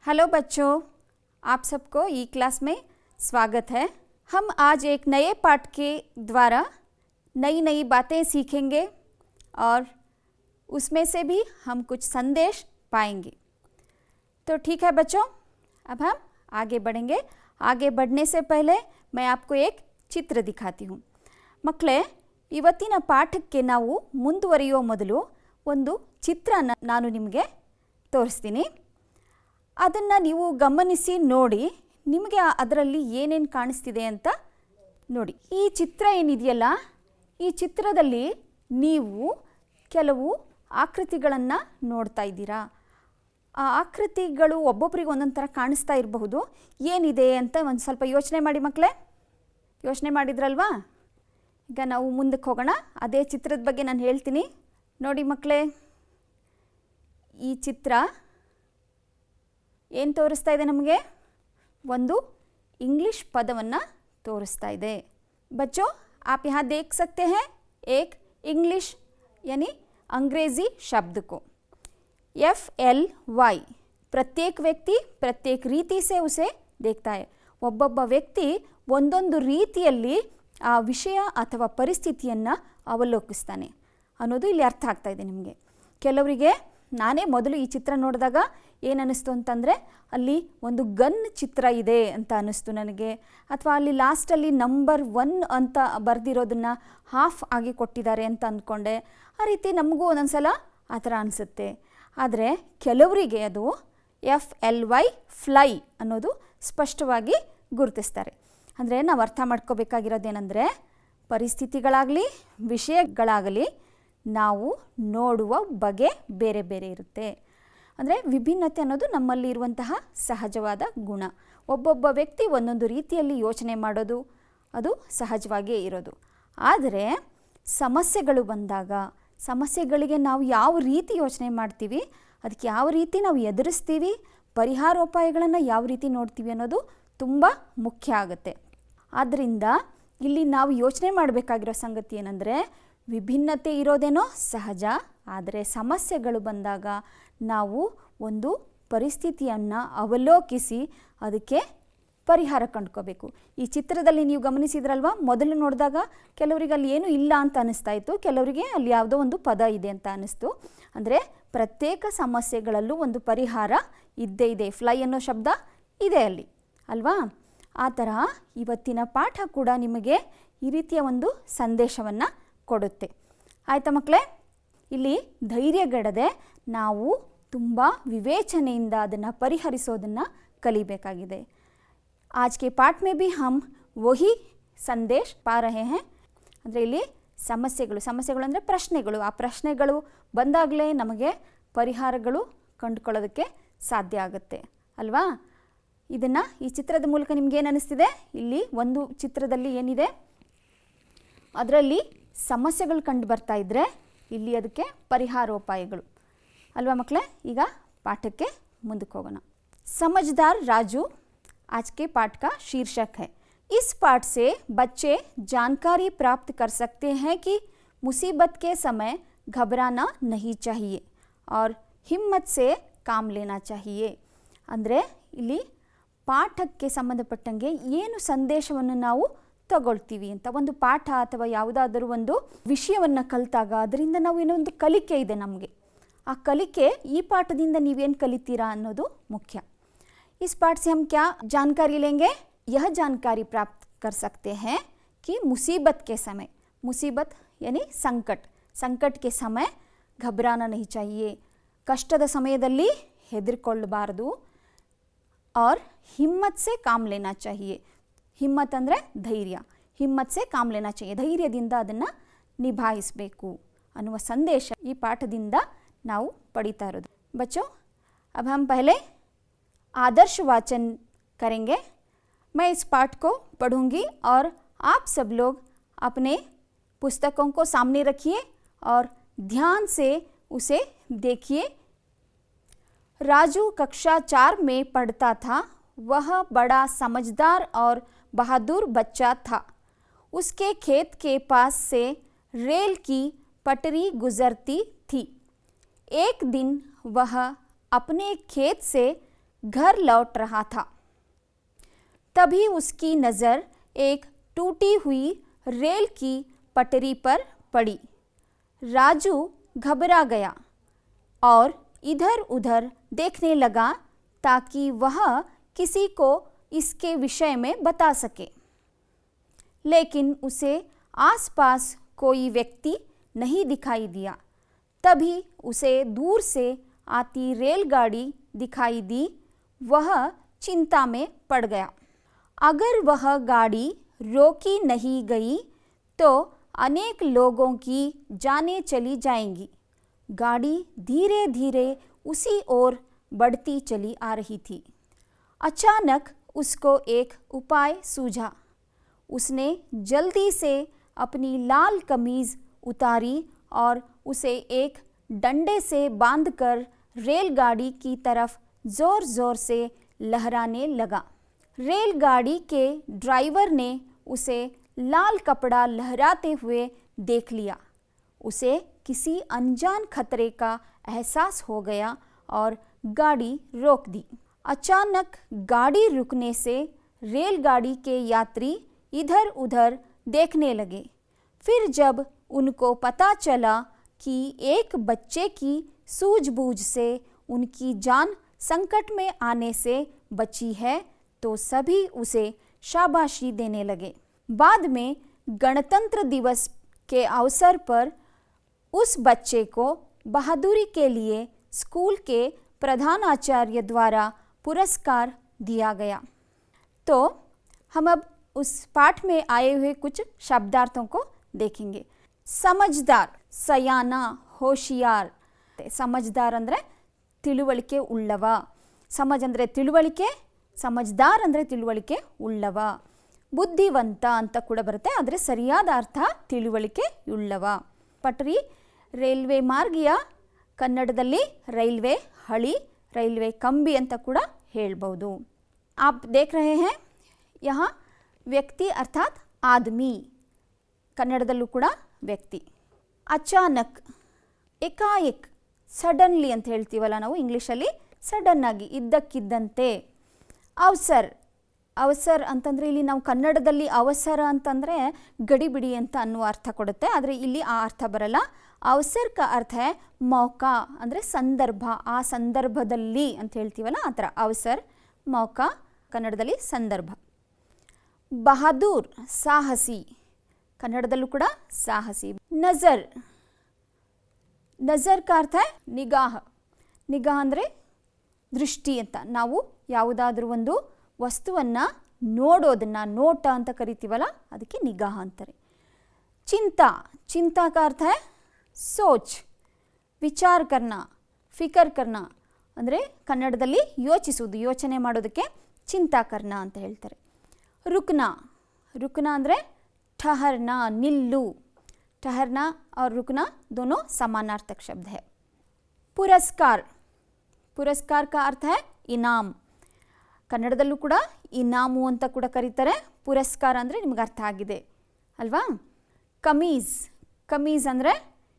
Hello बच्चों, आप सबको ई क्लास में स्वागत है। हम आज एक नए पाठ के द्वारा नई नई बातें सीखेंगे और उसमें से भी हम कुछ संदेश पाएंगे। तो ठीक है बच्चों, अब हम आगे बढ़ेंगे। आगे बढ़ने से पहले मैं आपको एक ಚಿತ್ರ दिखाती हूँ। ಮಕ್ಕಳೇ, ಇವತ್ತಿನ ಪಾಠಕ್ಕೆ ನಾವು ಮುಂದುವರಿಯುವ ಮೊದಲು ಒಂದು ಚಿತ್ರನ ನಾನು ನಿಮಗೆ ತೋರಿಸ್ತೀನಿ. ಅದನ್ನು ನೀವು ಗಮನಿಸಿ ನೋಡಿ, ನಿಮಗೆ ಅದರಲ್ಲಿ ಏನೇನು ಕಾಣಿಸ್ತಿದೆ ಅಂತ ನೋಡಿ. ಈ ಚಿತ್ರ ಏನಿದೆಯಲ್ಲ, ಈ ಚಿತ್ರದಲ್ಲಿ ನೀವು ಕೆಲವು ಆಕೃತಿಗಳನ್ನು ನೋಡ್ತಾ ಇದ್ದೀರಾ. ಆ ಆಕೃತಿಗಳು ಒಬ್ಬೊಬ್ಬರಿಗೆ ಒಂದೊಂದು ಥರ ಕಾಣಿಸ್ತಾ ಇರಬಹುದು. ಏನಿದೆ ಅಂತ ಒಂದು ಸ್ವಲ್ಪ ಯೋಚನೆ ಮಾಡಿ ಮಕ್ಕಳೇ. ಯೋಚನೆ ಮಾಡಿದ್ರಲ್ವಾ? ಈಗ ನಾವು ಮುಂದಕ್ಕೆ ಹೋಗೋಣ. ಅದೇ ಚಿತ್ರದ ಬಗ್ಗೆ ನಾನು ಹೇಳ್ತೀನಿ. ನೋಡಿ ಮಕ್ಕಳೇ, ಈ ಚಿತ್ರ ಏನು ತೋರಿಸ್ತಾ ಇದೆ ನಮಗೆ? ಒಂದು ಇಂಗ್ಲಿಷ್ ಪದವನ್ನು ತೋರಿಸ್ತಾ ಇದೆ. बच्चों, आप यहाँ देख सकते हैं एक इंग्लिश यानी अंग्रेज़ी शब्द को FLY. प्रत्येक व्यक्ति प्रत्येक रीति से उसे देखता है. ಒಬ್ಬೊಬ್ಬ ವ್ಯಕ್ತಿ ಒಂದೊಂದು ರೀತಿಯಲ್ಲಿ ಆ ವಿಷಯ ಅಥವಾ ಪರಿಸ್ಥಿತಿಯನ್ನು ಅವಲೋಕಿಸ್ತಾನೆ ಅನ್ನೋದು ಇಲ್ಲಿ ಅರ್ಥ ಆಗ್ತಾ ಇದೆ ನಿಮಗೆ. ಕೆಲವರಿಗೆ ನಾನೇ ಮೊದಲು ಈ ಚಿತ್ರ ನೋಡಿದಾಗ ಏನು ಅನ್ನಿಸ್ತು ಅಂತಂದರೆ, ಅಲ್ಲಿ ಒಂದು ಗನ್ ಚಿತ್ರ ಇದೆ ಅಂತ ಅನ್ನಿಸ್ತು ನನಗೆ. ಅಥವಾ ಅಲ್ಲಿ ಲಾಸ್ಟಲ್ಲಿ ನಂಬರ್ 1 ಅಂತ ಬರೆದಿರೋದನ್ನು ಹಾಫ್ ಆಗಿ ಕೊಟ್ಟಿದ್ದಾರೆ ಅಂತ ಅಂದ್ಕೊಂಡೆ. ಆ ರೀತಿ ನಮಗೂ ಒಂದೊಂದು ಸಲ ಆ ಥರ ಅನಿಸುತ್ತೆ. ಆದರೆ ಕೆಲವರಿಗೆ ಅದು FLY ಫ್ಲೈ ಅನ್ನೋದು ಸ್ಪಷ್ಟವಾಗಿ ಗುರುತಿಸ್ತಾರೆ. ಅಂದರೆ ನಾವು ಅರ್ಥ ಮಾಡ್ಕೋಬೇಕಾಗಿರೋದೇನೆಂದರೆ, ಪರಿಸ್ಥಿತಿಗಳಾಗಲಿ ವಿಷಯಗಳಾಗಲಿ ನಾವು ನೋಡುವ ಬಗೆ ಬೇರೆ ಬೇರೆ ಇರುತ್ತೆ. ಅಂದರೆ ವಿಭಿನ್ನತೆ ಅನ್ನೋದು ನಮ್ಮಲ್ಲಿ ಇರುವಂತಹ ಸಹಜವಾದ ಗುಣ. ಒಬ್ಬೊಬ್ಬ ವ್ಯಕ್ತಿ ಒಂದೊಂದು ರೀತಿಯಲ್ಲಿ ಯೋಚನೆ ಮಾಡೋದು ಅದು ಸಹಜವಾಗಿಯೇ ಇರೋದು. ಆದರೆ ಸಮಸ್ಯೆಗಳು ಬಂದಾಗ ಸಮಸ್ಯೆಗಳಿಗೆ ನಾವು ಯಾವ ರೀತಿ ಯೋಚನೆ ಮಾಡ್ತೀವಿ, ಅದಕ್ಕೆ ಯಾವ ರೀತಿ ನಾವು ಎದುರಿಸ್ತೀವಿ, ಪರಿಹಾರೋಪಾಯಗಳನ್ನು ಯಾವ ರೀತಿ ನೋಡ್ತೀವಿ ಅನ್ನೋದು ತುಂಬ ಮುಖ್ಯ ಆಗುತ್ತೆ. ಆದ್ದರಿಂದ ಇಲ್ಲಿ ನಾವು ಯೋಚನೆ ಮಾಡಬೇಕಾಗಿರೋ ಸಂಗತಿ ಏನಂದರೆ, ವಿಭಿನ್ನತೆ ಇರೋದೇನೋ ಸಹಜ, ಆದರೆ ಸಮಸ್ಯೆಗಳು ಬಂದಾಗ ನಾವು ಒಂದು ಪರಿಸ್ಥಿತಿಯನ್ನು ಅವಲೋಕಿಸಿ ಅದಕ್ಕೆ ಪರಿಹಾರ ಕಂಡ್ಕೋಬೇಕು. ಈ ಚಿತ್ರದಲ್ಲಿ ನೀವು ಗಮನಿಸಿದ್ರಲ್ವ, ಮೊದಲು ನೋಡಿದಾಗ ಕೆಲವರಿಗೆ ಅಲ್ಲಿ ಏನೂ ಇಲ್ಲ ಅಂತ ಅನ್ನಿಸ್ತಾ ಇತ್ತು, ಕೆಲವರಿಗೆ ಅಲ್ಲಿ ಯಾವುದೋ ಒಂದು ಪದ ಇದೆ ಅಂತ ಅನ್ನಿಸ್ತು. ಅಂದರೆ ಪ್ರತ್ಯೇಕ ಸಮಸ್ಯೆಗಳಲ್ಲೂ ಒಂದು ಪರಿಹಾರ ಇದ್ದೇ ಇದೆ. ಫ್ಲೈ ಅನ್ನೋ ಶಬ್ದ ಇದೆ ಅಲ್ಲಿ ಅಲ್ವಾ? ಆ ಥರ ಇವತ್ತಿನ ಪಾಠ ಕೂಡ ನಿಮಗೆ ಈ ರೀತಿಯ ಒಂದು ಸಂದೇಶವನ್ನು ಕೊಡುತ್ತೆ. ಆಯಿತಾ ಮಕ್ಕಳೇ? ಇಲ್ಲಿ ಧೈರ್ಯಗೆಡದೆ ನಾವು ತುಂಬ ವಿವೇಚನೆಯಿಂದ ಅದನ್ನು ಪರಿಹರಿಸೋದನ್ನು ಕಲಿಬೇಕಾಗಿದೆ. आज के पाठ में भी हम वही संदेश पा रहे हैं. ಅಂದರೆ ಇಲ್ಲಿ ಸಮಸ್ಯೆಗಳು ಅಂದರೆ ಪ್ರಶ್ನೆಗಳು. ಆ ಪ್ರಶ್ನೆಗಳು ಬಂದಾಗಲೇ ನಮಗೆ ಪರಿಹಾರಗಳು ಕಂಡುಕೊಳ್ಳೋದಕ್ಕೆ ಸಾಧ್ಯ ಆಗುತ್ತೆ ಅಲ್ವಾ? ಇದನ್ನು ಈ ಚಿತ್ರದ ಮೂಲಕ ನಿಮ್ಗೇನು ಅನ್ನಿಸ್ತಿದೆ? ಇಲ್ಲಿ ಒಂದು ಚಿತ್ರದಲ್ಲಿ ಏನಿದೆ, ಅದರಲ್ಲಿ ಸಮಸ್ಯೆಗಳು ಕಂಡು ಬರ್ತಾ ಇದ್ದರೆ ಇಲ್ಲಿ ಅದಕ್ಕೆ ಪರಿಹಾರೋಪಾಯಗಳು ಅಲ್ವಾ ಮಕ್ಕಳೇ? ಈಗ ಪಾಠಕ್ಕೆ ಮುಂದಕ್ಕೆ ಹೋಗೋಣ. ಸಮझदार राजू आज के पाठ का शीर्षक है. इस पाठ से बच्चे जानकारी प्राप्त कर सकते हैं कि मुसीबत के समय घबराना नहीं चाहिए और हिम्मत से काम लेना चाहिए. ಅಂದರೆ ಇಲ್ಲಿ ಪಾಠಕ್ಕೆ ಸಂಬಂಧಪಟ್ಟಂಗೆ ಏನು ಸಂದೇಶವನ್ನು ನಾವು ತಗೊಳ್ತೀವಿ ಅಂತ, ಒಂದು ಪಾಠ ಅಥವಾ ಯಾವುದಾದರೂ ಒಂದು ವಿಷಯವನ್ನು ಕಲಿತಾಗ ಅದರಿಂದ ನಾವು ಏನೋ ಒಂದು ಕಲಿಕೆ ಇದೆ ನಮಗೆ. ಆ ಕಲಿಕೆ ಈ ಪಾಠದಿಂದ ನೀವೇನು ಕಲಿತೀರಾ ಅನ್ನೋದು ಮುಖ್ಯ. इस पाठ से हम क्या जानकारी लेंगे? यह जानकारी प्राप्त कर सकते हैं कि मुसीबत के समय, मुसीबत यानी संकट के समय घबराना नहीं चाहिए. ಕಷ್ಟದ ಸಮಯದಲ್ಲಿ ಹೆದರಿಕೊಳ್ಳಬಾರದು. और हिम्मत से काम लेना चाहिए. ಹಿಮ್ಮತ್ ಅಂದರೆ ಧೈರ್ಯ. ಹಿಮ್ಮತ್ ಸೆ ಕಾಮ್ ಲೇನಾ चाहिए. ಧೈರ್ಯದಿಂದ ಅದನ್ನು ನಿಭಾಯಿಸಬೇಕು ಅನ್ನುವ ಸಂದೇಶ ಈ ಪಾಠದಿಂದ ನಾವು ಪಡಿತಾ ಇರೋದು. बच्चों, अब हम पहले आदर्श वाचन करेंगे. मैं इस पाठ को पढ़ूंगी और आप सब लोग अपने पुस्तकों को सामने रखिए और ध्यान से उसे देखिए. राजू कक्षा 4 में पढ़ता था. वह बड़ा समझदार और बहादुर बच्चा था. उसके खेत के पास से रेल की पटरी गुजरती थी. एक दिन वह अपने खेत से घर लौट रहा था। तभी उसकी नज़र एक टूटी हुई रेल की पटरी पर पड़ी। राजू घबरा गया और इधर उधर देखने लगा ताकि वह किसी को इसके विषय में बता सके, लेकिन उसे आसपास कोई व्यक्ति नहीं दिखाई दिया। तभी उसे दूर से आती रेलगाड़ी दिखाई दी। वह चिंता में पड़ गया। अगर वह गाड़ी रोकी नहीं गई तो अनेक लोगों की जानें चली जाएंगी। गाड़ी धीरे धीरे उसी ओर बढ़ती चली आ रही थी। अचानक उसको एक उपाय सूझा। उसने जल्दी से अपनी लाल कमीज उतारी और उसे एक डंडे से बांधकर रेलगाड़ी की तरफ जोर जोर से लहराने लगा। रेलगाड़ी के ड्राइवर ने उसे लाल कपड़ा लहराते हुए देख लिया। उसे किसी अनजान खतरे का एहसास हो गया और गाड़ी रोक दी। अचानक गाड़ी रुकने से रेलगाड़ी के यात्री इधर उधर देखने लगे। फिर जब उनको पता चला कि एक बच्चे की सूझबूझ से उनकी जान संकट में आने से बची है तो सभी उसे शाबाशी देने लगे। बाद में गणतंत्र दिवस के अवसर पर उस बच्चे को बहादुरी के लिए स्कूल के प्रधानाचार्य द्वारा पुरस्कार दिया गया। तो हम अब उस पाठ में आए हुए कुछ शब्दार्थों को देखेंगे। समझदार, सयाना, होशियार। समझदार ಅಂದರೆ ತಿಳುವಳಿಕೆ ಉಳ್ಳವ, ಸಮಜ್ ಅಂದರೆ ತಿಳುವಳಿಕೆ, ಸಮಜ್ದಾರ್ ಅಂದರೆ ತಿಳುವಳಿಕೆ ಉಳ್ಳವ. ಬುದ್ಧಿವಂತ ಅಂತ ಕೂಡ ಬರುತ್ತೆ, ಆದರೆ ಸರಿಯಾದ ಅರ್ಥ ತಿಳುವಳಿಕೆ ಉಳ್ಳವ. ಪಟರಿ ರೈಲ್ವೆ ಮಾರ್ಗೀಯ, ಕನ್ನಡದಲ್ಲಿ ರೈಲ್ವೆ ಹಳಿ, ರೈಲ್ವೆ ಕಂಬಿ ಅಂತ ಕೂಡ ಹೇಳ್ಬೋದು. आप देख रहे हैं यहाँ व्यक्ति अर्थात आदमी, ಕನ್ನಡದಲ್ಲೂ ಕೂಡ ವ್ಯಕ್ತಿ. ಅಚಾನಕ್, ಏಕಾಏಕ್, ಸಡನ್ಲಿ ಅಂತ ಹೇಳ್ತೀವಲ್ಲ ನಾವು ಇಂಗ್ಲೀಷಲ್ಲಿ, ಸಡನ್ನಾಗಿ, ಇದ್ದಕ್ಕಿದ್ದಂತೆ. ಅವಸರ್, ಅವಸರ್ ಅಂತಂದರೆ ಇಲ್ಲಿ ನಾವು ಕನ್ನಡದಲ್ಲಿ ಅವಸರ ಅಂತಂದರೆ ಗಡಿಬಿಡಿ ಅಂತ ಅನ್ನುವ ಅರ್ಥ ಕೊಡುತ್ತೆ, ಆದರೆ ಇಲ್ಲಿ ಆ ಅರ್ಥ ಬರಲ್ಲ. ಅವಸರ್ ಕ ಅರ್ಥ ಮೌಕಾ ಅಂದರೆ ಸಂದರ್ಭ, ಆ ಸಂದರ್ಭದಲ್ಲಿ ಅಂತ ಹೇಳ್ತೀವಲ್ಲ ಆ ಥರ. ಅವಸರ್, ಮೌಕಾ, ಕನ್ನಡದಲ್ಲಿ ಸಂದರ್ಭ. ಬಹದ್ದೂರ್, ಸಾಹಸಿ, ಕನ್ನಡದಲ್ಲೂ ಕೂಡ ಸಾಹಸಿ. ನಜರ್, ನಜರ್ ಕ ಅರ್ಥ ನಿಗಾಹ. ನಿಗಾಹ ಅಂದರೆ ದೃಷ್ಟಿ ಅಂತ. ನಾವು ಯಾವುದಾದ್ರೂ ಒಂದು ವಸ್ತುವನ್ನು ನೋಡೋದನ್ನು ನೋಟ ಅಂತ ಕರಿತೀವಲ್ಲ, ಅದಕ್ಕೆ ನಿಗಾಹ ಅಂತಾರೆ. ಚಿಂತಾ, ಚಿಂತಾ ಕ ಅರ್ಥ ಸೋಚ್, ವಿಚಾರ ಕರ್ನ, ಫಿಕರ್ ಕರ್ನ ಅಂದರೆ ಕನ್ನಡದಲ್ಲಿ ಯೋಚಿಸುವುದು, ಯೋಚನೆ ಮಾಡೋದಕ್ಕೆ ಚಿಂತಾ ಕರ್ನ ಅಂತ ಹೇಳ್ತಾರೆ. ರುಕ್ನ, ರುಕ್ನ ಅಂದರೆ ठहरना, निल्लू. ठहरना और रुकना दोनों समानार्थक शब्द है. पुरस्कार, पुरस्कार का अर्थ है इनाम. ಕನ್ನಡದಲ್ಲೂ ಕೂಡ ಇನಾಮು ಅಂತ ಕೂಡ ಕರೀತಾರೆ. ಪುರಸ್ಕಾರ ಅಂದರೆ ನಿಮಗೆ ಅರ್ಥ ಆಗಿದೆ ಅಲ್ವಾ. ಕಮೀಜ್, ಕಮೀಜ್ ಅಂದರೆ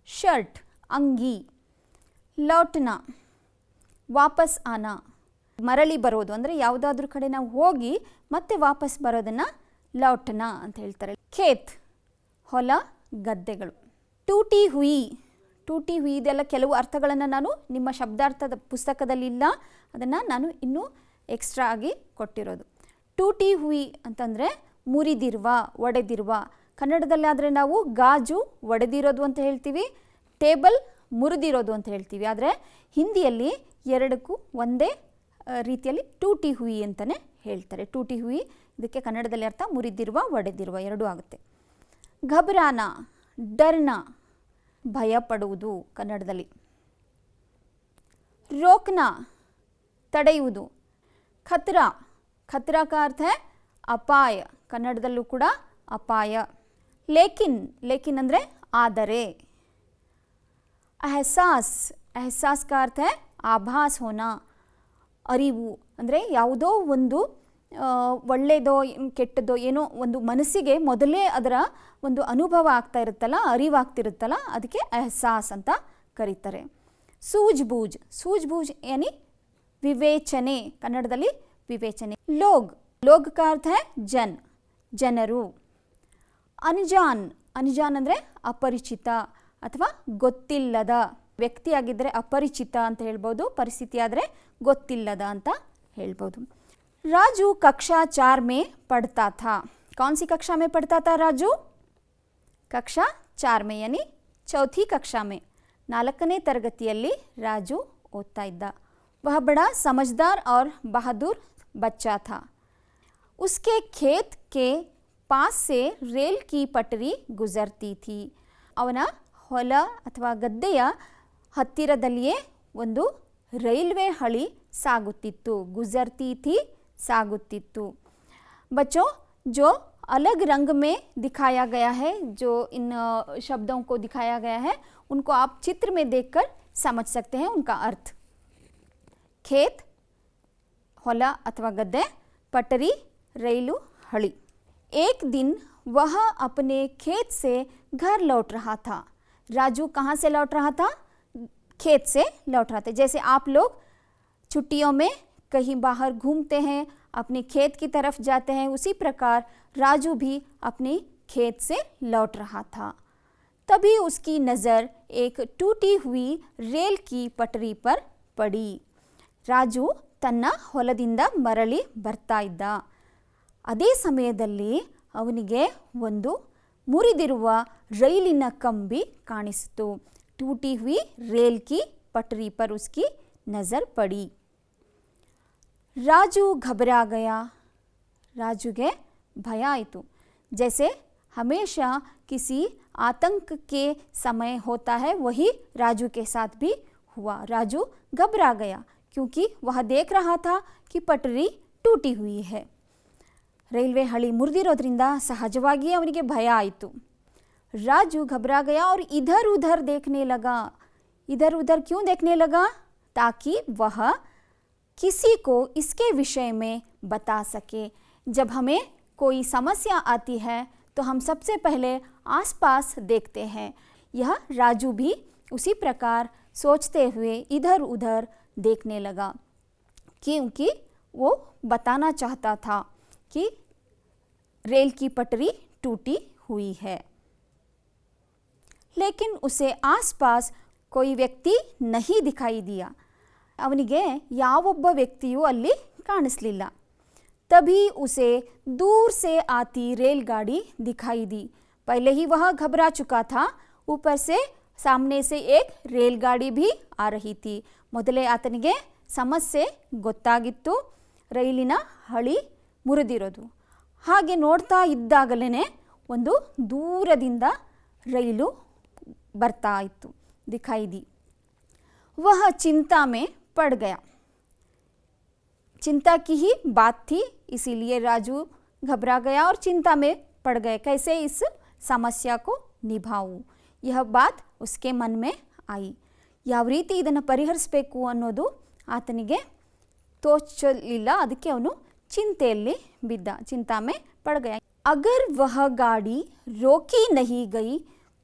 ಶರ್ಟ್, ಅಂಗಿ. ಲೌಟ್ನ, ವಾಪಸ್ ಆನ, ಮರಳಿ ಬರೋದು ಅಂದರೆ ಯಾವುದಾದ್ರೂ ಕಡೆ ನಾವು ಹೋಗಿ ಮತ್ತೆ ವಾಪಸ್ ಬರೋದನ್ನು ಲೌಟ್ನ ಅಂತ ಹೇಳ್ತಾರೆ. ಖೇತ್, ಹೊಲ, ಗದ್ದೆಗಳು. ಟೂಟಿ ಹುಯಿ, ಟೂಟಿ ಹುಯಿ, ಇದೆಲ್ಲ ಕೆಲವು ಅರ್ಥಗಳನ್ನು ನಾನು ನಿಮ್ಮ ಶಬ್ದಾರ್ಥದ ಪುಸ್ತಕದಲ್ಲಿ ಇಲ್ಲ, ಅದನ್ನು ನಾನು ಇನ್ನೂ ಎಕ್ಸ್ಟ್ರಾ ಆಗಿ ಕೊಟ್ಟಿರೋದು. ಟೂಟಿ ಹುಯಿ ಅಂತಂದರೆ ಮುರಿದಿರುವ, ಒಡೆದಿರುವ. ಕನ್ನಡದಲ್ಲಾದರೆ ನಾವು ಗಾಜು ಒಡೆದಿರೋದು ಅಂತ ಹೇಳ್ತೀವಿ, ಟೇಬಲ್ ಮುರಿದಿರೋದು ಅಂತ ಹೇಳ್ತೀವಿ. ಆದರೆ ಹಿಂದಿಯಲ್ಲಿ ಎರಡಕ್ಕೂ ಒಂದೇ ರೀತಿಯಲ್ಲಿ ಟೂಟಿ ಹುಯಿ ಅಂತಲೇ ಹೇಳ್ತಾರೆ. ಟೂಟಿ ಹುಯಿ ಇದಕ್ಕೆ ಕನ್ನಡದಲ್ಲಿ ಅರ್ಥ ಮುರಿದಿರುವ, ಒಡೆದಿರುವ ಎರಡೂ ಆಗುತ್ತೆ. ಘಬರಾನ, ಡರ್ನ, ಭಯ ಪಡುವುದು ಕನ್ನಡದಲ್ಲಿ. ರೋಕ್ನ, ತಡೆಯುವುದು. ಖತ್ರಾ, ಖತ್ರಾ का अर्थ है ಅಪಾಯ, ಕನ್ನಡದಲ್ಲೂ ಕೂಡ ಅಪಾಯ. ಲೇಕಿನ್, ಲೇಕಿನ್ ಅಂದರೆ ಆದರೆ. ಅಹಸಾಸ್, ಅಹಸಾಸ್ का अर्थ है ಆಭಾಸ್ ಹೋನಾ, ಅರಿವು ಅಂದರೆ ಯಾವುದೋ ಒಂದು ಒಳ್ಳೆಯದೋ ಕೆಟ್ಟದೋ ಏನೋ ಒಂದು ಮನಸ್ಸಿಗೆ ಮೊದಲೇ ಅದರ ಒಂದು ಅನುಭವ ಆಗ್ತಾ ಇರುತ್ತಲ್ಲ, ಅರಿವಾಗ್ತಿರುತ್ತಲ್ಲ, ಅದಕ್ಕೆ ಅಹಸಾಸ್ ಅಂತ ಕರೀತಾರೆ. ಸೂಜ್ಬೂಜ್, ಸೂಜ್ಬೂಜ್ ಯಾನಿ ವಿವೇಚನೆ, ಕನ್ನಡದಲ್ಲಿ ವಿವೇಚನೆ. ಲೋಗ್, ಲೋಗ್ का अर्थ है जन, ಜನರು. ಅನ್ಜಾನ್, ಅನ್ಜಾನ್ ಅಂದರೆ ಅಪರಿಚಿತ ಅಥವಾ ಗೊತ್ತಿಲ್ಲದ. ವ್ಯಕ್ತಿ ಆಗಿದ್ದರೆ ಅಪರಿಚಿತ ಅಂತ ಹೇಳ್ಬೋದು, ಪರಿಸ್ಥಿತಿ ಆದರೆ ಗೊತ್ತಿಲ್ಲದ ಅಂತ ಹೇಳ್ಬೋದು. ರಾಜು ಕಕ್ಷಾ 4 में पढ़ता था. कौन सी कक्षा में पढ़ता था राजू? कक्षा 4 में यानी चौथी कक्षा में, 4ನೇ ತರಗತಿಯಲ್ಲಿ ರಾಜು ಓದ್ತಾ ಇದ್ದ. वह बड़ा समझदार और बहादुर बच्चा था. उसके खेत के पास से रेल की पटरी गुजरती थी. ಅವನ ಹೊಲ ಅಥವಾ ಗದ್ದೆಯ ಹತ್ತಿರದಲ್ಲಿಯೇ ಒಂದು ರೈಲ್ವೆ ಹಳಿ ಸಾಗುತ್ತಿತ್ತು. ಗುಜರ್ತಿ ಥಿ, ಸಾಗುತ್ತಿತ್ತು. बच्चों, जो अलग रंग में दिखाया गया है, जो इन शब्दों को दिखाया गया है, उनको आप चित्र में देखकर समझ सकते हैं उनका अर्थ. खेत, होला अथवा गद्दे, पटरी, रैलू, हड़ी. एक दिन वह अपने खेत से घर लौट रहा था. राजू कहाँ से लौट रहा था? खेत से लौट रहा था. जैसे आप लोग छुट्टियों में कहीं बाहर घूमते हैं, अपने खेत की तरफ जाते हैं, उसी प्रकार राजू भी अपने खेत से लौट रहा था. तभी उसकी नज़र एक टूटी हुई रेल की पटरी पर पड़ी. ರಾಜು ತನ್ನ ಹೊಲದಿಂದ ಮರಳಿ ಬರ್ತಾ ಇದ್ದ. ಅದೇ ಸಮಯದಲ್ಲಿ ಅವನಿಗೆ ಒಂದು ಮುರಿದಿರುವ ರೈಲಿನ ಕಂಬಿ ಕಾಣಿಸಿತು. ಟೂಟಿ ಹುಯಿ ರೇಲ್ ಕಿ ಪಟರಿ ಪರ್ ಉಸ್ಕಿ ನಜರ್ ಪಡಿ. ರಾಜು ಘಬರಾ ಗಯಾ. ರಾಜುಗೆ ಭಯ ಆಯಿತು. जैसे हमेशा किसी आतंक के समय होता है, वही राजू के साथ भी हुआ. राजू घबरा गया क्योंकि वह देख रहा था कि पटरी टूटी हुई है. ರೈಲ್ವೆ ಹಳಿ ಮುರಿದಿರೋದ್ರಿಂದ ಸಹಜವಾಗಿ ಅವನಿಗೆ ಭಯ ಆಯಿತು. राजू घबरा गया और इधर उधर देखने लगा. इधर उधर क्यों देखने लगा? ताकि वह किसी को इसके विषय में बता सके. जब हमें कोई समस्या आती है तो हम सबसे पहले आसपास देखते हैं. यह राजू भी उसी प्रकार सोचते हुए इधर उधर देखने लगा, क्योंकि वो बताना चाहता था कि रेल की पटरी टूटी हुई है. लेकिन उसे आसपास कोई व्यक्ति नहीं दिखाई दिया. ಅವನಿಗೆ ಯಾವೊಬ್ಬ ವ್ಯಕ್ತಿಯೂ ಅಲ್ಲಿ ಕಾಣಿಸಲಿಲ್ಲ. तभी उसे दूर से आती रेलगाड़ी दिखाई दी. पहले ही वह घबरा चुका था, ऊपर से सामने से एक रेलगाड़ी भी आ रही थी. ಮೊದಲೇ ಆತನಿಗೆ ಸಮಸ್ಯೆ ಗೊತ್ತಾಗಿತ್ತು, ರೈಲಿನ ಹಳಿ ಮುರಿದಿರೋದು. ಹಾಗೆ ನೋಡ್ತಾ ಇದ್ದಾಗಲೇ ಒಂದು ದೂರದಿಂದ ರೈಲು ಬರ್ತಾ ಇತ್ತು. ದಿಖಾಯಿ ದಿ. वह चिंता में पड़ गया. चिंता की ही बात थी, इसीलिए राजू घबरा गया और चिंता में पड़ गए. कैसे इस समस्या को निभाऊं, यह बात उसके मन में आई. ಯಾವ ರೀತಿ ಇದನ್ನು ಪರಿಹರಿಸಬೇಕು ಅನ್ನೋದು ಆತನಿಗೆ ತೋಚಲಿಲ್ಲ. ಅದಕ್ಕೆ ಅವನು ಚಿಂತೆಯಲ್ಲಿ ಬಿದ್ದ. ಚಿಂತಾ ಮೇ ಪड़ गया. अगर वह गाड़ी रोकी नहीं गई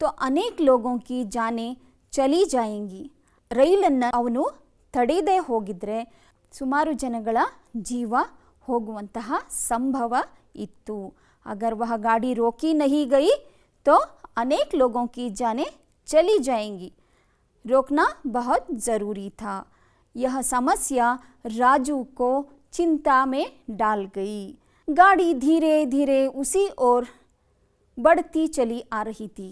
तो अनेक लोगों की जानें चली जाएंगी. ರೈಲನ್ನು ಅವನು ತಡೆಯದೇ ಹೋಗಿದ್ರೆ ಸುಮಾರು ಜನಗಳ ಜೀವ ಹೋಗುವಂತಹ ಸಂಭವ ಇತ್ತು. अगर वह गाड़ी रोकी नहीं गई तो अनेक लोगों की जानें चली जाएंगी. रोकना बहुत ज़रूरी था. यह समस्या राजू को चिंता में डाल गई. गाड़ी धीरे धीरे उसी ओर बढ़ती चली आ रही थी,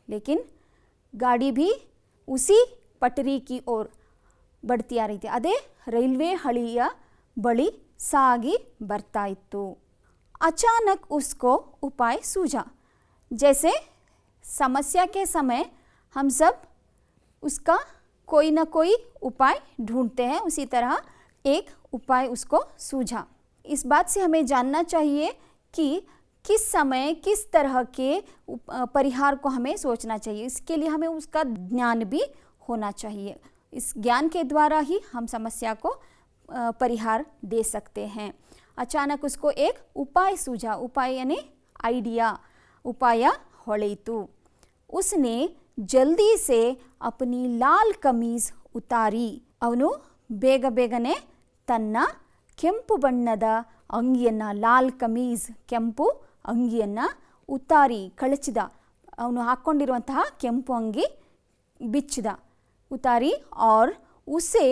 लेकिन गाड़ी भी उसी पटरी की ओर बढ़ती आ रही थी. ಅದೇ ರೈಲ್ವೆ ಹಳಿಯ ಬಳಿ ಸಾಗಿ ಬರ್ತಾ ಇತ್ತು. अचानक उसको उपाय सूझा. जैसे समस्या के समय हम सब उसका कोई ना कोई उपाय ढूंढते हैं, उसी तरह एक उपाय उसको सूझा. इस बात से हमें जानना चाहिए कि किस समय किस तरह के परिहार को हमें सोचना चाहिए. इसके लिए हमें उसका ज्ञान भी होना चाहिए. इस ज्ञान के द्वारा ही हम समस्या को परिहार दे सकते हैं. अचानक उसको एक उपाय सूझा. उपाय यानी आइडिया, उपाय ಹೊಳೆಯಿತು. उसने जल्दी से अपनी लाल कमीज उतारी. ಅವನು ಬೇಗ ಬೇಗನೆ ತನ್ನ ಕೆಂಪು ಬಣ್ಣದ ಅಂಗಿಯನ್ನು, ಲಾಲ್ ಕಮೀಜ್ ಕೆಂಪು ಅಂಗಿಯನ್ನು ಉತಾರಿ ಕಳಚಿದ, ಅವನು ಹಾಕ್ಕೊಂಡಿರುವಂತಹ ಕೆಂಪು ಅಂಗಿ ಬಿಚ್ಚಿದ, ಉತಾರಿ ಔರ್ ಉಸೆ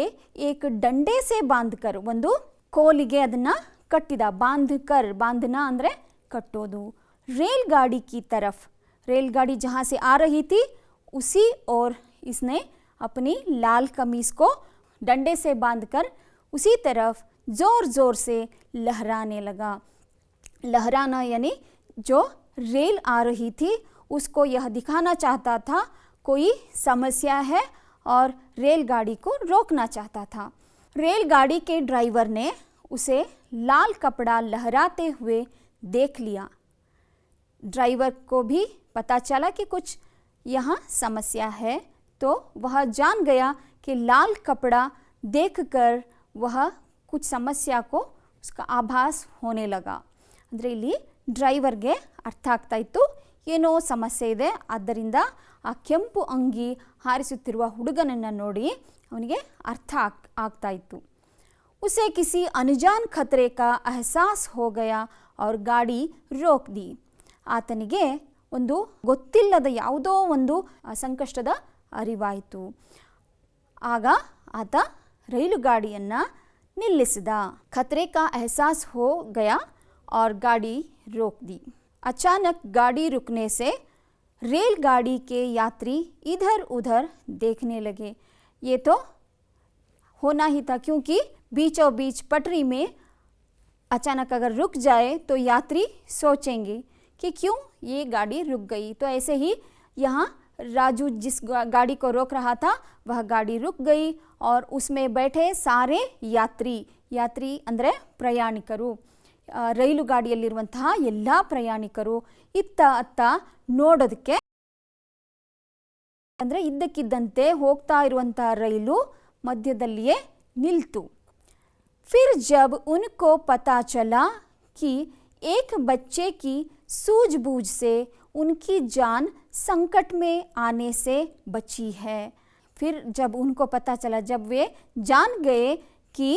ಏಕ್ ಡಂಡೆ ಸೆ ಬಾಂಧ್ಕರ್, ಒಂದು ಕೋಲಿಗೆ ಅದನ್ನು ಕಟ್ಟಿದ, ಬಾಂಧನ ಅಂದರೆ ಕಟ್ಟೋದು. रेलगाड़ी की तरफ, रेलगाड़ी जहाँ से आ रही थी उसी और इसने अपनी लाल कमीज़ को डंडे से बांधकर उसी तरफ ज़ोर ज़ोर से लहराने लगा. लहराना यानी जो रेल आ रही थी उसको यह दिखाना चाहता था कोई समस्या है और रेलगाड़ी को रोकना चाहता था. रेलगाड़ी के ड्राइवर ने उसे लाल कपड़ा लहराते हुए देख लिया. ड्राइवर को भी पता चला कि कुछ यहाँ समस्या है, तो वह जान गया कि लाल कपड़ा देखकर वह कुछ समस्या को उसका आभास होने लगा. ಅಂದರೆ ಇಲ್ಲಿ ಡ್ರೈವರ್ಗೆ ಅರ್ಥ ಆಗ್ತಾ ಇತ್ತು ಏನೋ ಸಮಸ್ಯೆ ಇದೆ, ಆದ್ದರಿಂದ ಆ ಕೆಂಪು ಅಂಗಿ ಹಾರಿಸುತ್ತಿರುವ ಹುಡುಗನನ್ನು ನೋಡಿ ಅವನಿಗೆ ಅರ್ಥ ಆಗ್ತಾ ಇತ್ತು. उसे किसी अनजान खतरे का एहसास हो गया और गाड़ी रोक दी. ಆತನಿಗೆ ಒಂದು ಗೊತ್ತಿಲ್ಲದ ಯಾವುದೋ ಒಂದು ಸಂಕಷ್ಟದ ಅರಿವಾಯಿತು. ಆಗ ಆತ ರೈಲು ಗಾಡಿಯನ್ನು ನಿಲ್ಲಿಸಿದ. ಖತರೆ ಕಾ ಎಹಸಾಸ್ ಹೋ ಗಯಾ और गाड़ी रोक दी. अचानक गाड़ी रुकने से रेलगाड़ी के यात्री इधर उधर देखने लगे. ये तो होना ही था, क्योंकि बीचों बीच पटरी में अचानक अगर रुक जाए तो यात्री सोचेंगे कि क्यों ये गाड़ी रुक गई. तो ऐसे ही यहाँ राजू जिस गाड़ी को रोक रहा था वह गाड़ी रुक गई और उसमें बैठे सारे यात्री ಅಂದರೆ ಪ್ರಯಾಣಿಕರು, ರೈಲು ಗಾಡಿಯಲ್ಲಿರುವಂತಹ ಎಲ್ಲ ಪ್ರಯಾಣಿಕರು ಇತ್ತ ಅತ್ತ ನೋಡೋದಕ್ಕೆ, ಅಂದರೆ ಇದ್ದಕ್ಕಿದ್ದಂತೆ ಹೋಗ್ತಾ ಇರುವಂತಹ ರೈಲು ಮಧ್ಯದಲ್ಲಿಯೇ ನಿಲ್ತು. फिर जब उनको पता चला कि एक बच्चे की सूझबूझ से उनकी जान संकट में आने से बची है. फिर जब उनको पता चला, जब वे जान गए कि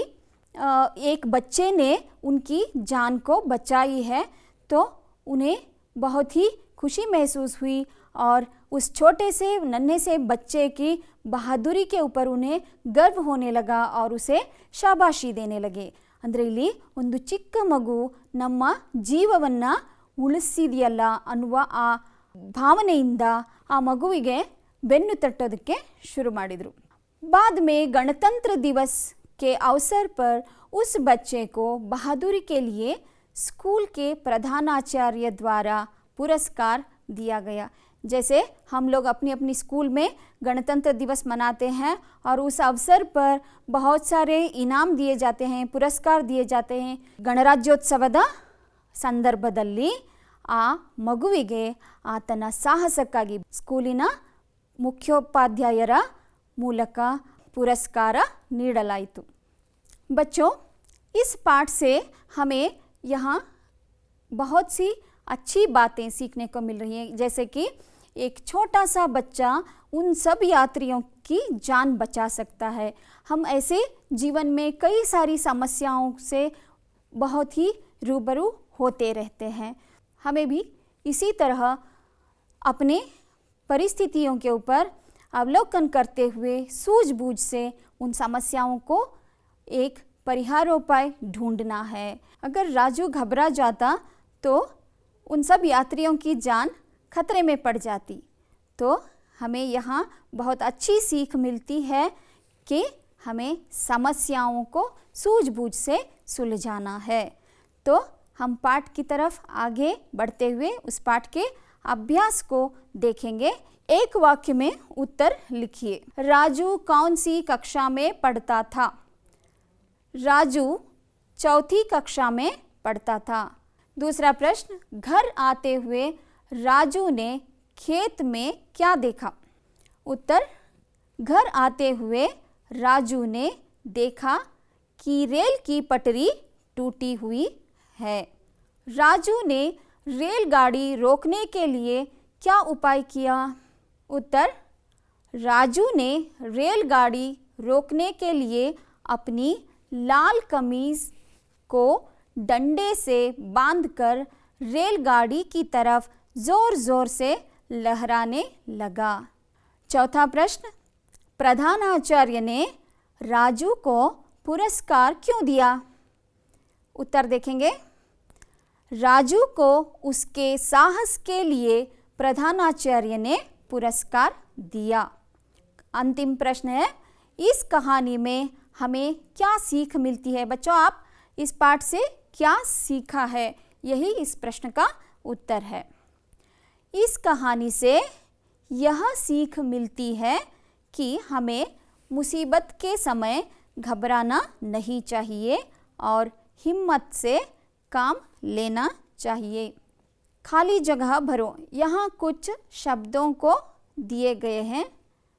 एक बच्चे ने उनकी जान को बचाई है, तो उन्हें बहुत ही खुशी महसूस हुई और उस छोटे से नन्हे से बच्चे की बहादुरी के ऊपर उन्हें गर्व होने लगा और उसे शाबाशी देने लगे. ಅಂದರೆ ಇಲ್ಲಿ ಒಂದು ಚಿಕ್ಕ ಮಗು ನಮ್ಮ ಜೀವವನ್ನು ಉಳಿಸಿದೆಯಲ್ಲ ಅನ್ನುವ ಆ ಭಾವನೆಯಿಂದ ಆ ಮಗುವಿಗೆ ಬೆನ್ನು ತಟ್ಟೋದಕ್ಕೆ ಶುರು ಮಾಡಿದರು. बाद में गणतंत्र दिवस के अवसर पर उस बच्चे को बहादुरी के लिए स्कूल के प्रधानाचार्य द्वारा पुरस्कार दिया गया. जैसे हम लोग अपनी अपनी स्कूल में गणतंत्र दिवस मनाते हैं और उस अवसर पर बहुत सारे इनाम दिए जाते हैं, पुरस्कार दिए जाते हैं. ಗಣರಾಜ್ಯೋತ್ಸವದ ಸಂದರ್ಭದಲ್ಲಿ ಆ ಮಗುವಿಗೆ ಆತನ ಸಾಹಸಕ್ಕಾಗಿ ಸ್ಕೂಲಿನ ಮುಖ್ಯೋಪಾಧ್ಯಾಯರ ಮೂಲಕ पुरस्कार ನೀಡಲಾಯಿತು. बच्चों, इस पाठ से हमें यहाँ बहुत सी अच्छी बातें सीखने को मिल रही हैं, जैसे कि एक छोटा सा बच्चा उन सब यात्रियों की जान बचा सकता है. हम ऐसे जीवन में कई सारी समस्याओं से बहुत ही रूबरू होते रहते हैं. हमें भी इसी तरह अपने परिस्थितियों के ऊपर अवलोकन करते हुए सूझबूझ से उन समस्याओं को एक परिहारोपाय ढूंढना है. अगर राजू घबरा जाता तो उन सब यात्रियों की जान खतरे में पड़ जाती. तो हमें यहाँ बहुत अच्छी सीख मिलती है कि हमें समस्याओं को सूझबूझ से सुलझाना है. तो हम पाठ की तरफ आगे बढ़ते हुए उस पाठ के अभ्यास को देखेंगे. एक वाक्य में उत्तर लिखिए. राजू कौन सी कक्षा में पढ़ता था? राजू चौथी कक्षा में पढ़ता था. दूसरा प्रश्न, घर आते हुए राजू ने खेत में क्या देखा? उत्तर, घर आते हुए राजू ने देखा कि रेल की पटरी टूटी हुई है. राजू ने रेलगाड़ी रोकने के लिए क्या उपाय किया? उत्तर, राजू ने रेलगाड़ी रोकने के लिए अपनी लाल कमीज को डंडे से बांधकर रेलगाड़ी की तरफ जोर जोर से लहराने लगा। चौथा प्रश्न, प्रधानाचार्य ने राजू को पुरस्कार क्यों दिया? उत्तर देखेंगे। राजू को उसके साहस के लिए प्रधानाचार्य ने पुरस्कार दिया। अंतिम प्रश्न है, इस कहानी में हमें क्या सीख मिलती है? बच्चों, आप इस पाठ से क्या सीखा है, यही इस प्रश्न का उत्तर है। इस कहानी से यह सीख मिलती है कि हमें मुसीबत के समय घबराना नहीं चाहिए और हिम्मत से काम लेना चाहिए। खाली जगह भरो। यहाँ कुछ शब्दों को दिए गए हैं,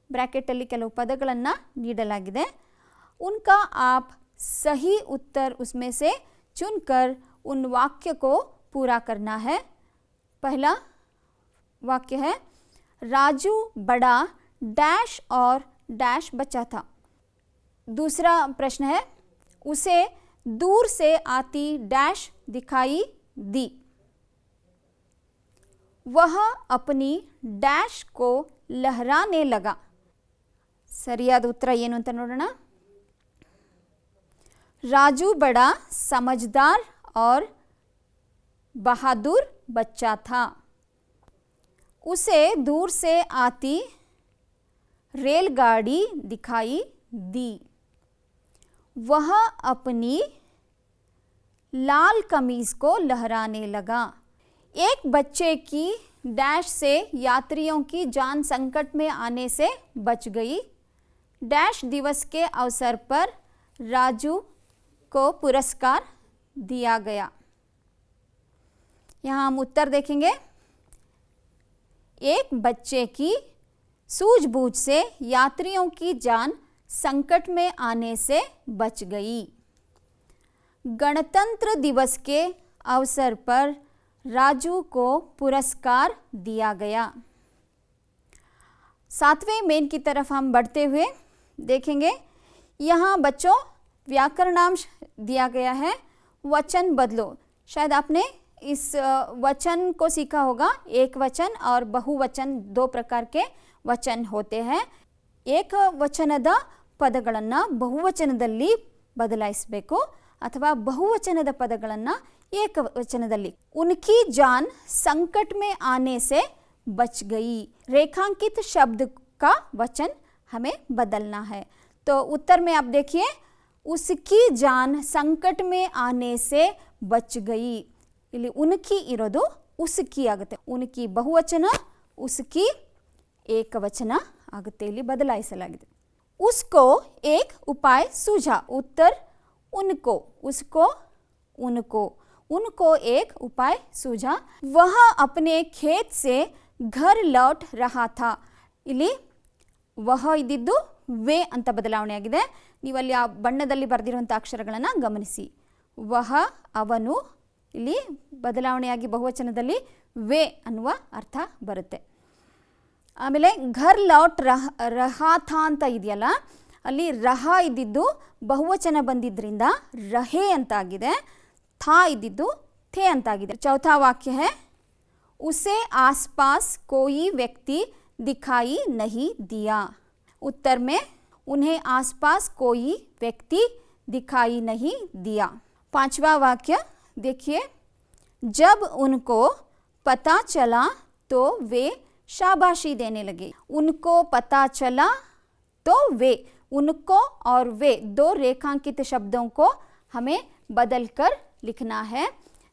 ಬ್ರಾಕೆಟಲ್ಲಿ ಕೆಲವು ಪದಗಳನ್ನು ನೀಡಲಾಗಿದೆ। उनका आप सही उत्तर उसमें से चुनकर उन वाक्य को पूरा करना है। पहला वाक्य है, राजू बड़ा डैश और डैश बच्चा था। दूसरा प्रश्न है, उसे दूर से आती डैश दिखाई दी। वह अपनी डैश को लहराने लगा। ಸರಿಯಾದ ಉತ್ತರ ಏನು ಅಂತ ನೋಡೋಣ। राजू बड़ा समझदार और बहादुर बच्चा था। उसे दूर से आती रेलगाड़ी दिखाई दी। वह अपनी लाल कमीज को लहराने लगा। एक बच्चे की डैश से यात्रियों की जान संकट में आने से बच गई। डैश दिवस के अवसर पर राजू को पुरस्कार दिया गया। यहाँ हम उत्तर देखेंगे। एक बच्चे की सूझबूझ से यात्रियों की जान संकट में आने से बच गई। गणतंत्र दिवस के अवसर पर राजू को पुरस्कार दिया गया। सातवें मेन की तरफ हम बढ़ते हुए देखेंगे। यहाँ बच्चों व्याकरणांश दिया गया है, वचन बदलो। शायद आपने इस वचन को सीखा होगा। एक वचन और बहुवचन दो प्रकार के वचन होते हैं। एक ವಚನದ ಪದಗಳನ್ನು ಬಹುವಚನದಲ್ಲಿ ಬದಲಾಯಿಸಬೇಕು ಅಥವಾ ಬಹುವಚನದ ಪದಗಳನ್ನು ಏಕವಚನದಲ್ಲಿ। उनकी जान संकट में आने से बच गई। रेखांकित शब्द का वचन हमें बदलना है। तो उत्तर में आप देखिए, उसकी जान संकट में आने से बच गई। ಇಲ್ಲಿ ಉನ್ಕಿ ಇರೋದು ಉಸ್ಕಿ ಆಗುತ್ತೆ। ಉನ್ಕಿ ಬಹುವಚನ, ಉಸ್ಕಿ ಏಕವಚನ ಆಗುತ್ತೆ, ಇಲ್ಲಿ ಬದಲಾಯಿಸಲಾಗಿದೆ। उसको एक उपाय सूझा। उत्तर उनको, उसको, उनको, उनको एक उपाय सूझा। वह अपने खेत से घर लौट रहा था। ಇಲ್ಲಿ ವಹ ಇದ್ದಿದ್ದು ವೇ ಅಂತ ಬದಲಾವಣೆ ಆಗಿದೆ। ನೀವು ಅಲ್ಲಿ ಆ ಬಣ್ಣದಲ್ಲಿ ಬರೆದಿರುವಂಥ ಅಕ್ಷರಗಳನ್ನು ಗಮನಿಸಿ। ವಹ ಅವನು, ಇಲ್ಲಿ ಬದಲಾವಣೆಯಾಗಿ ಬಹುವಚನದಲ್ಲಿ ವೇ ಅನ್ನುವ ಅರ್ಥ ಬರುತ್ತೆ। ಆಮೇಲೆ ಘರ್ ಲೌಟ್ ರಹಾಥ ಅಂತ ಇದೆಯಲ್ಲ, ಅಲ್ಲಿ ರಹ ಇದ್ದಿದ್ದು ಬಹುವಚನ ಬಂದಿದ್ದರಿಂದ ರಹೆ ಅಂತಾಗಿದೆ, ಥಾ ಇದ್ದಿದ್ದು ಥೇ ಅಂತಾಗಿದೆ। ಚೌಥಾ ವಾಕ್ಯ है, उसे आसपास कोई व्यक्ति दिखाई नहीं दिया। उत्तर में उन्हें आसपास कोई व्यक्ति दिखाई नहीं दिया। पांचवा वाक्य देखिए, जब उनको पता चला तो वे शाबाशी देने लगे। उनको पता चला तो वे, उनको और वे दो रेखांकित शब्दों को हमें बदलकर लिखना है।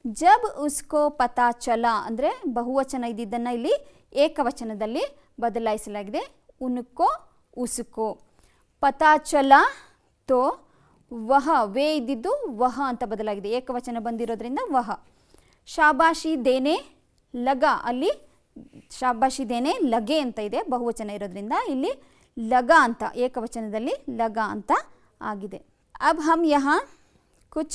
जब उसको पता चला ಅಂದರೆ ಬಹುವಚನ ಇದ್ದಿದ್ದನ್ನು ಇಲ್ಲಿ ಏಕವಚನದಲ್ಲಿ ಬದಲಾಯಿಸಲಾಗಿದೆ। उनको, उसको, पता चला तो वह, वे ಇದ್ದಿದ್ದು ವಹ ಅಂತ ಬದಲಾಗಿದೆ, ಏಕವಚನ ಬಂದಿರೋದ್ರಿಂದ ವಹ। ಶಾಬಾಶಿ ದೇನೆ ಲಗ, ಅಲ್ಲಿ ಶಾಬಾಶಿ ದೇನೆ ಲಗೆ ಅಂತ ಇದೆ, ಬಹುವಚನ ಇರೋದ್ರಿಂದ ಇಲ್ಲಿ ಲಗ ಅಂತ ಏಕವಚನದಲ್ಲಿ ಲಗ ಅಂತ ಆಗಿದೆ। अब हम यहाँ कुछ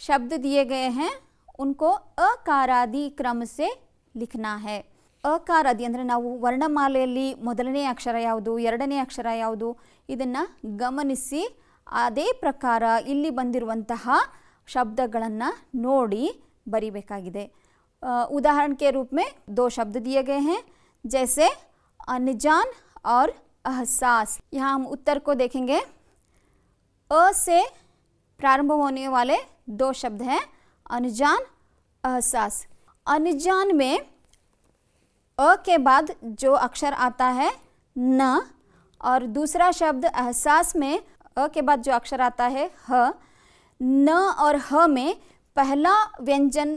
शब्द दिए गए हैं, उनको अकारादि क्रम से लिखना है। ಅಕಾರಾದಿ ಅಂದರೆ ನಾವು ವರ್ಣಮಾಲೆಯಲ್ಲಿ ಮೊದಲನೇ ಅಕ್ಷರ ಯಾವುದು, ಎರಡನೇ ಅಕ್ಷರ ಯಾವುದು, ಇದನ್ನು ಗಮನಿಸಿ ಅದೇ ಪ್ರಕಾರ ಇಲ್ಲಿ ಬಂದಿರುವಂತಹ ಶಬ್ದಗಳನ್ನು ನೋಡಿ ಬರಿಬೇಕಾಗಿದೆ. उदाहरण के रूप में 2 शब्द दिए गए हैं, जैसे अनजान और एहसास. यहाँ हम उत्तर को देखेंगे. अ से प्रारंभ होने वाले 2 शब्द हैं, अनजान, एहसास. अनजान में अ के बाद जो अक्षर आता है न, और दूसरा शब्द एहसास में अ के बाद जो अक्षर आता है ह. न और ह में पहला व्यंजन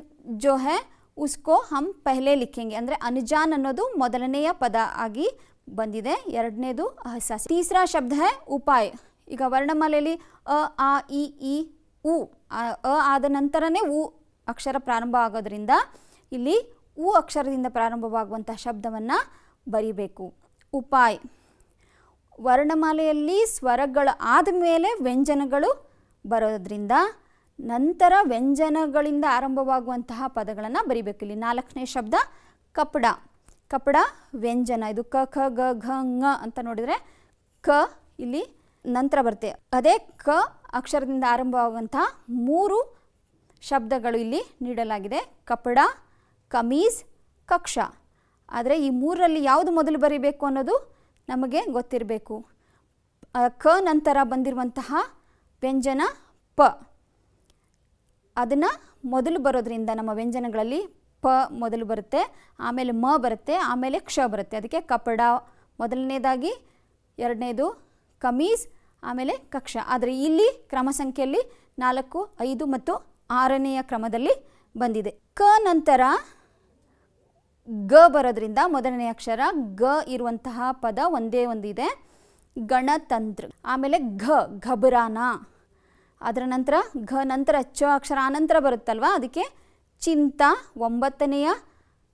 जो है उसको हम पहले लिखेंगे. ಅಂದರೆ ಅನುಜಾನ್ ಅನ್ನೋದು ಮೊದಲನೆಯ ಪದ ಆಗಿ ಬಂದಿದೆ, ಎರಡನೇದು ಅಹಸಾಸ್. ತೀಸರಾ ಶಬ್ದ है ಉಪಾಯ. ಈಗ ವರ್ಣಮಾಲೆಯಲ್ಲಿ ಅ ಆ ಇ ಈ ಉ, ಅ ಆದ ನಂತರನೇ ಉ ಅಕ್ಷರ ಪ್ರಾರಂಭ ಆಗೋದ್ರಿಂದ ಇಲ್ಲಿ ಉ ಅಕ್ಷರದಿಂದ ಪ್ರಾರಂಭವಾಗುವಂಥ ಶಬ್ದವನ್ನು ಬರಿಬೇಕು. ಉಪಾಯ. ವರ್ಣಮಾಲೆಯಲ್ಲಿ ಸ್ವರಗಳು ಆದಮೇಲೆ ವ್ಯಂಜನಗಳು ಬರೋದ್ರಿಂದ ನಂತರ ವ್ಯಂಜನಗಳಿಂದ ಆರಂಭವಾಗುವಂತಹ ಪದಗಳನ್ನು ಬರಿಬೇಕು. ಇಲ್ಲಿ 4ನೇ ಶಬ್ದ ಕಪಡ. ಕಪಡ ವ್ಯಂಜನ. ಇದು ಕ ಖ ಗ ಘ ङ ಅಂತ ನೋಡಿದರೆ ಕ ಇಲ್ಲಿ ನಂತರ ಬರುತ್ತೆ. ಅದೇ ಕ ಅಕ್ಷರದಿಂದ ಆರಂಭವಾಗುವಂತಹ 3 ಶಬ್ದಗಳು ಇಲ್ಲಿ ನೀಡಲಾಗಿದೆ, ಕಪಡ, ಕಮೀಜ್, ಕಕ್ಷ. ಆದರೆ ಈ 3ರಲ್ಲಿ ಯಾವುದು ಮೊದಲು ಬರಿಬೇಕು ಅನ್ನೋದು ನಮಗೆ ಗೊತ್ತಿರಬೇಕು. ಕ ನಂತರ ಬಂದಿರುವಂತಹ ವ್ಯಂಜನ ಪ, ಅದನ್ನು ಮೊದಲು ಬರೋದ್ರಿಂದ ನಮ್ಮ ವ್ಯಂಜನಗಳಲ್ಲಿ ಪ ಮೊದಲು ಬರುತ್ತೆ, ಆಮೇಲೆ ಮ ಬರುತ್ತೆ, ಆಮೇಲೆ ಕ್ಷ ಬರುತ್ತೆ. ಅದಕ್ಕೆ ಕಪಡ ಮೊದಲನೇದಾಗಿ, ಎರಡನೇದು ಕಮೀಜ್, ಆಮೇಲೆ ಕಕ್ಷ. ಆದರೆ ಇಲ್ಲಿ ಕ್ರಮ ಸಂಖ್ಯೆಯಲ್ಲಿ 4, 5 ಮತ್ತು 6ನೆಯ ಕ್ರಮದಲ್ಲಿ ಬಂದಿದೆ. ಕ ನಂತರ ಗ ಬರೋದ್ರಿಂದ ಮೊದಲನೇ ಅಕ್ಷರ ಗ ಇರುವಂತಹ ಪದ ಒಂದೇ ಒಂದಿದೆ, ಗಣತಂತ್ರ. ಆಮೇಲೆ ಘ ಘಬರಾನ. ಅದರ ನಂತರ ಘ ನಂತರ ಚ ಅಕ್ಷರ ಆನಂತರ ಬರುತ್ತಲ್ವ, ಅದಕ್ಕೆ ಚಿಂತ 9ನೆಯ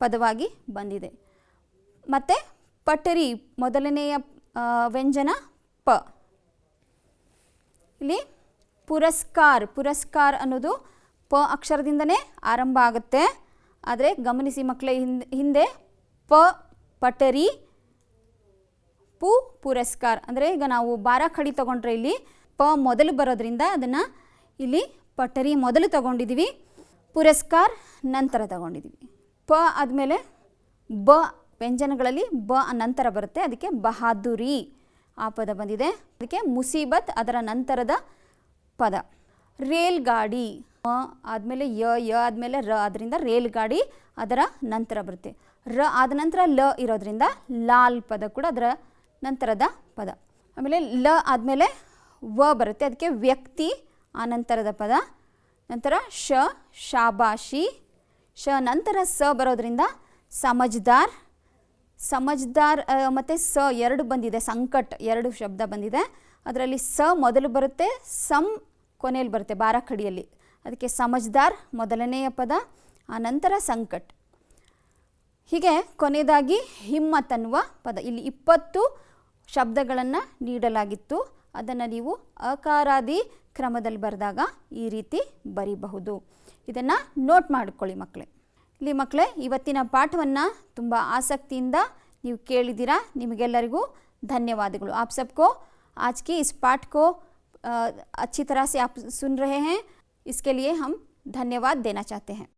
ಪದವಾಗಿ ಬಂದಿದೆ. ಮತ್ತು ಪಟರಿ ಮೊದಲನೆಯ ವ್ಯಂಜನ ಪ. ಇಲ್ಲಿ ಪುರಸ್ಕಾರ್. ಪುರಸ್ಕಾರ್ ಅನ್ನೋದು ಪ ಅಕ್ಷರದಿಂದನೇ ಆರಂಭ ಆಗುತ್ತೆ. ಆದರೆ ಗಮನಿಸಿ ಮಕ್ಕಳೇ, ಹಿಂದೆ ಪ ಪಟರಿ, ಪು ಪುರಸ್ಕಾರ್. ಅಂದರೆ ಈಗ ನಾವು ಬಾರಾಖಡಿ ತಗೊಂಡ್ರೆ ಇಲ್ಲಿ ಪ ಮೊದಲು ಬರೋದ್ರಿಂದ ಅದನ್ನು ಇಲ್ಲಿ ಪಟರಿ ಮೊದಲು ತಗೊಂಡಿದ್ದೀವಿ, ಪುರಸ್ಕಾರ್ ನಂತರ ತಗೊಂಡಿದ್ದೀವಿ. ಪ ಆದಮೇಲೆ ಬ ವ್ಯಂಜನಗಳಲ್ಲಿ ಬ ನಂತರ ಬರುತ್ತೆ, ಅದಕ್ಕೆ ಬಹಾದುರಿ ಆ ಪದ ಬಂದಿದೆ. ಅದಕ್ಕೆ ಮುಸೀಬತ್ ಅದರ ನಂತರದ ಪದ. ರೇಲ್ ಗಾಡಿ ಮ ಆದಮೇಲೆ ಯ ಆದಮೇಲೆ ರ, ಅದರಿಂದ ರೇಲ್ ಗಾಡಿ ಅದರ ನಂತರ ಬರುತ್ತೆ. ರ ಆದ ನಂತರ ಲ ಇರೋದ್ರಿಂದ ಲಾಲ್ ಪದ ಕೂಡ ಅದರ ನಂತರದ ಪದ. ಆಮೇಲೆ ಲ ಆದಮೇಲೆ ವ ಬರುತ್ತೆ, ಅದಕ್ಕೆ ವ್ಯಕ್ತಿ ಆ ನಂತರದ ಪದ. ನಂತರ ಶ ಶಾಬಾಷಿ. ಶ ನಂತರ ಸ ಬರೋದ್ರಿಂದ ಸಮಜ್ದಾರ್. ಸಮಜ್ದಾರ್ ಮತ್ತು ಸ 2 ಬಂದಿದೆ, ಸಂಕಟ್ 2 ಶಬ್ದ ಬಂದಿದೆ. ಅದರಲ್ಲಿ ಸ ಮೊದಲು ಬರುತ್ತೆ, ಸಮ್ ಕೊನೆಯಲ್ಲಿ ಬರುತ್ತೆ ಬಾರಾಖಡಿಯಲ್ಲಿ. ಅದಕ್ಕೆ ಸಮಜ್ದಾರ್ ಮೊದಲನೆಯ ಪದ, ಆ ನಂತರ ಸಂಕಟ್. ಹೀಗೆ ಕೊನೆಯದಾಗಿ ಹಿಮ್ಮತ್ ಅನ್ನುವ ಪದ. ಇಲ್ಲಿ 20 ಶಬ್ದಗಳನ್ನು ನೀಡಲಾಗಿತ್ತು. ಅದನ್ನು ನೀವು ಅಕಾರಾದಿ ಕ್ರಮದಲ್ಲಿ ಬರೆದಾಗ ಈ ರೀತಿ ಬರೀಬಹುದು. ಇದನ್ನು ನೋಟ್ ಮಾಡಿಕೊಳ್ಳಿ ಮಕ್ಕಳೇ. ಇಲ್ಲಿ ಮಕ್ಕಳೇ, ಇವತ್ತಿನ ಪಾಠವನ್ನು ತುಂಬ ಆಸಕ್ತಿಯಿಂದ ನೀವು ಕೇಳಿದ್ದೀರಾ. ನಿಮಗೆಲ್ಲರಿಗೂ ಧನ್ಯವಾದಗಳು. आप सबको आज की इस पाठ को अच्छी तरह से आप सुन रहे हैं, इसके लिए हम धन्यवाद देना चाहते हैं.